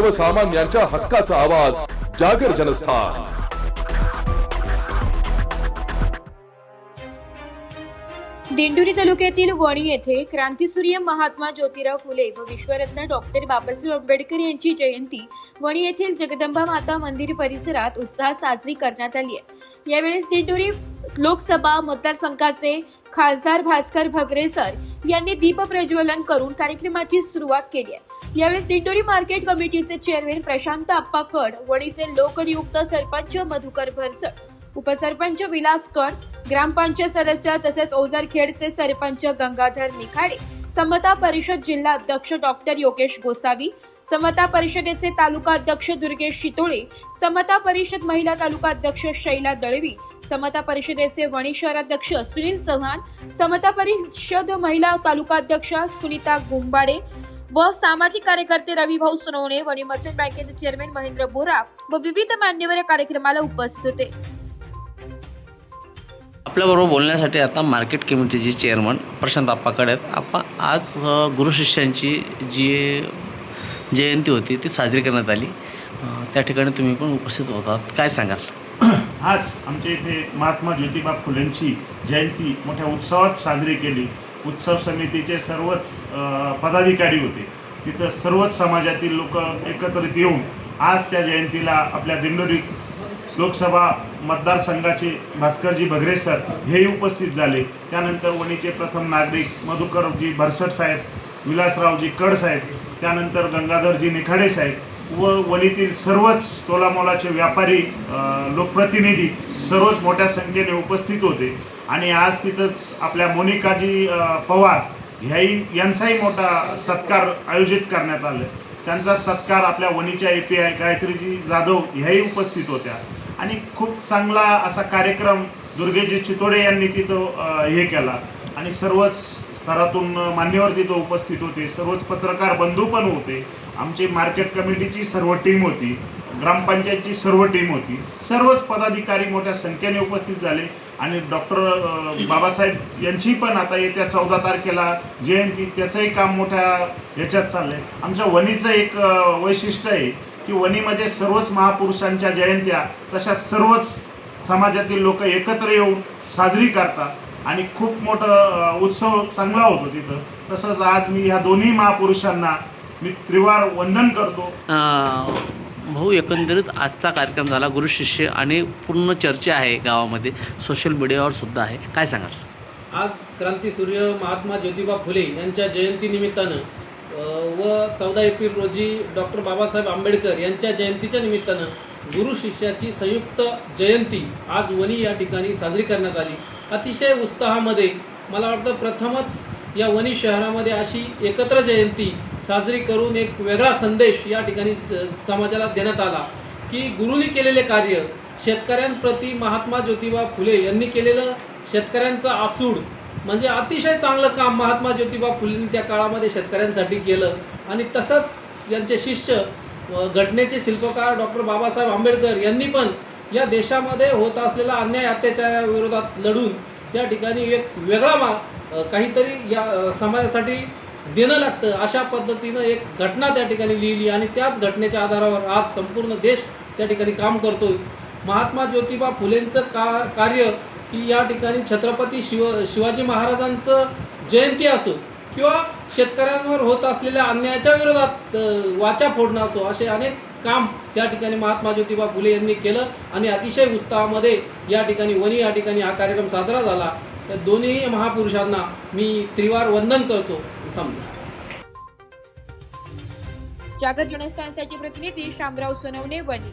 सर्वसामान्यांच्या हक्काचा आवाज जागर जनस्थान। दिंडोरी तालुक्यातील वणी येथे क्रांतीसूर्य महात्मा ज्योतिराव फुले व विश्वरत्न डॉक्टर बाबासाहेब आंबेडकर यांची जयंती वणी येथील जगदंबा माता मंदिर परिसरात उत्साहात साजरी करण्यात आली आहे। यावेळेस दिंडोरी लोकसभा मतदारसंघाचे खासदार भास्कर भगरे सर यांनी दीप प्रज्वलन करून कार्यक्रमाची सुरुवात केली आहे। यावेळेस दिंडोरी मार्केट कमिटीचे चेअरमॅन प्रशांत अप्पा कड, वणीचे लोकनियुक्त सरपंच मधुकर भरसट, उपसरपंच विलास कड, ग्रामपंचायत सदस्य तसेच ओझरखेडचे सरपंच गंगाधर निखाडे, समता परिषद जिल्हा अध्यक्ष डॉक्टर योगेश गोसावी, समता परिषदेचे तालुका अध्यक्ष दुर्गेश शितोळे, समता परिषद महिला तालुका अध्यक्ष शैला दळवी, समता परिषदेचे वणी शहराध्यक्ष सुनील चव्हाण, समता परिषद महिला तालुका अध्यक्ष सुनीता गुंबाडे व सामाजिक कार्यकर्ते रविभाऊ सोनवणे, वणी मर्चंट बँकेचे चेअरमॅन महेंद्र बोरा व विविध मान्यवर या कार्यक्रमाला उपस्थित होते। आपल्याबरोबर बोलण्यासाठी आता मार्केट कमिटीचे चेअरमन प्रशांत अप्पाकडे आहेत। आप्पा, आज गुरु शिष्यांची जी जयंती होती ती साजरी करण्यात आली, त्या ठिकाणी तुम्ही पण उपस्थित होतात, काय सांगाल? आज आमच्या इथे महात्मा ज्योतिबा फुलेंची जयंती मोठ्या उत्सवात साजरी केली। उत्सव समितीचे सर्वच पदाधिकारी होते, तिथं सर्वच समाजातील लोक एकत्रित येऊन आज त्या जयंतीला आपल्या दिंडोरी लोकसभा मतदारसंघाचे भास्करजी भगरे सर हेही उपस्थित झाले। त्यानंतर वणीचे प्रथम नागरिक मधुकरजी भरसट साहेब, विलासरावजी कड साहेब, त्यानंतर गंगाधरजी निखाडे साहेब व वणीतील सर्वच तोलामोलाचे व्यापारी, लोकप्रतिनिधी सर्वच मोठ्या संख्येने उपस्थित होते। आणि आज तिथंच आपल्या मोनिकाजी पवार यांचाही मोठा सत्कार आयोजित करण्यात आला। त्यांचा सत्कार आपल्या वणीच्या API गायत्रीजी जाधव ह्याही उपस्थित होत्या आणि खूप चांगला असा कार्यक्रम दुर्गेशजी चितोडे यांनी तिथं हे केला आणि सर्वच स्तरातून मान्यवर तिथं उपस्थित होते, सर्वच पत्रकार बंधू पण होते, आमची मार्केट कमिटीची सर्व टीम होती, ग्रामपंचायतची सर्व टीम होती, सर्वच पदाधिकारी मोठ्या संख्येने उपस्थित झाले आणि डॉक्टर बाबासाहेब यांची पण आता येत्या 14 तारखेला जयंती, त्याचंही काम मोठ्या ह्याच्यात चाललंय। आमच्या वणीचं एक वैशिष्ट्य आहे की वणीमध्ये सर्वच महापुरुषांच्या जयंत्या तशा सर्वच समाजातील लोक एकत्र येऊन साजरी करतात आणि खूप मोठं उत्सव चांगला होतो तिथं। तसंच आज मी ह्या दोन्ही महापुरुषांना मी त्रिवार वंदन करतो। भाऊ, एकंदरीत आजचा कार्यक्रम झाला गुरु शिष्य आणि पूर्ण चर्चा आहे गावामध्ये, सोशल मीडियावर सुद्धा आहे, काय सांगाल? आज क्रांतीसूर्य महात्मा ज्योतिबा फुले यांच्या जयंतीनिमित्तानं व 14 एप्रिल रोजी डॉक्टर बाबासाहेब आंबेडकर यांच्या जयंतीच्या निमित्तानं गुरु शिष्याची संयुक्त जयंती आज वणी या ठिकाणी साजरी करण्यात आली। अतिशय उत्साहामध्ये मला वाटतं प्रथमच या वणी शहरामध्ये अशी एकत्र जयंती साजरी करून एक वेगळा संदेश या ठिकाणी समाजाला देण्यात आला की गुरुंनी केलेले कार्य, शेतकऱ्यांप्रती महात्मा ज्योतिबा फुले यांनी केलेलं शेतकऱ्यांचं आसूड म्हणजे अतिशय चांगलं काम महात्मा ज्योतिबा फुलेंनी त्या काळामध्ये शेतकऱ्यांसाठी केलं। आणि तसंच यांचे शिष्य घटनेचे शिल्पकार डॉक्टर बाबासाहेब आंबेडकर यांनी पण या देशामध्ये होत असलेला अन्याय अत्याचाराविरोधात लढून त्या ठिकाणी एक वेगळा काहीतरी या समाजासाठी देणं लागतं अशा पद्धतीनं एक घटना त्या ठिकाणी लिहिली आणि त्याच घटनेच्या आधारावर आज संपूर्ण देश त्या ठिकाणी काम करतोय। महात्मा ज्योतिबा फुलेंचं कार्य की या ठिकाणी छत्रपती शिवाजी महाराजांचं जयंती असो किंवा शेतकऱ्यांवर होत असलेल्या अन्यायाच्या विरोधात वाचा फोडणं असो, असे अनेक काम त्या ठिकाणी महात्मा ज्योतिबा फुले यांनी केलं आणि अतिशय उत्साहामध्ये या ठिकाणी वणी या ठिकाणी हा कार्यक्रम साजरा झाला। त्या दोन्ही महापुरुषांना मी त्रिवार वंदन करतो। जागर जनस्थानसाठी प्रतिनिधी शामराव सोनवणे, वणी।